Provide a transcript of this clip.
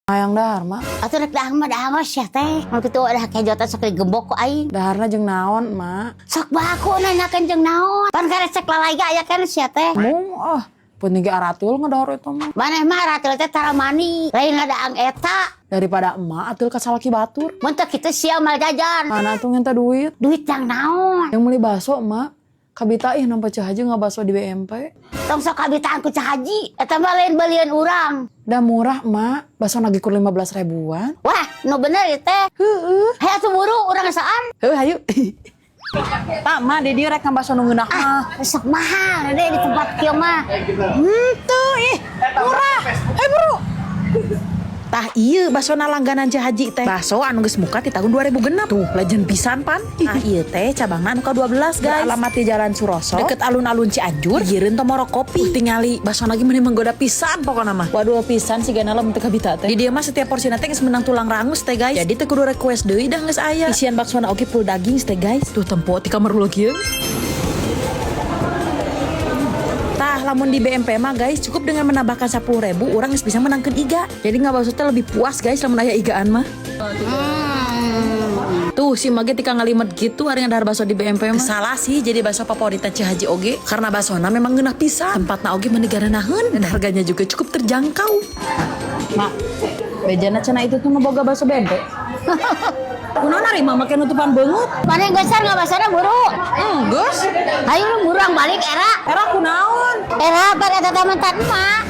Hayang dahar, mak. Atuh rek dahar mah sia teh. Mun kitu ada kejotan sok gembok ku aing. Daharna jeung naon, mak? Sok baku nanyakeun jeung naon. Pan karecek lalaiga aya kan sia teh. Mung, penting ge aratul ngadahar eta mah. Maneh mah ratul teh tara mani. Lain ngadaang eta. Daripada emak atul ka salaki batur. Mun teu kitu sia mal jajan. Mana tuh ngenta duit? Duit yang naon? Yang beli bakso, emak. Kabita ih nampak Cah Haji ngabaso di BMP. Tong sok kabitaan ku Cah Haji. Eta mah lain belian urang. Dah murah, emak. Bakso nagi kur 15 ribuan. Wah, nu bener ieu teh. Heueuh. Hayu atuh buru urang saan? Hayu. Tak, mak, di dieu rek ngambasо nu ngeunah mah. Sok mahal deh di tempat kieu mah. Tuh, murah. Buru. Tah ieu basona langganan Cah Haji teh. Baso anu geus muka ti tahun 2006. Tuh, legend pisan pan. Nah ieu teh cabangna anu ka-12 guys. Alamat di Jalan Suroso, deket alun-alun Cianjur. Gieureun teu moro kopi. Tingali basona ge meunang menggoda pisan pokona mah. Waduh pisan sigana lamun teu kabita teh. Di dieu mah setiap porsina teh geus meunang tulang rangus teh guys. Jadi teu kudu request deui dah geus aya. Isian baksona oge full daging teh guys. Tuh tempo ti kamar ulah kieu. Tah, lamun di BMP mah guys, cukup dengan menambahkan 10.000 orang geus bisa menangkeun iga. Jadi ngabaso teh lebih puas guys lamun aya igaan mah. Tuh si mage tika ngalimet gitu ari ngandahar baso di BMP mah. Salah sih jadi baso favoritna Cah Haji oge karena basona memang ngeunah pisan. Tempatna oge manegaraneun dan harganya juga cukup terjangkau. Mak, bejana cenah itu tuh ngeboga baso BMP. Kunaon ari mah make nutupan beungut? Maneh geusar ngabasana buru. Geus. Hayu lu murang balik era. Era kunaon? Era pada eta mantan emak.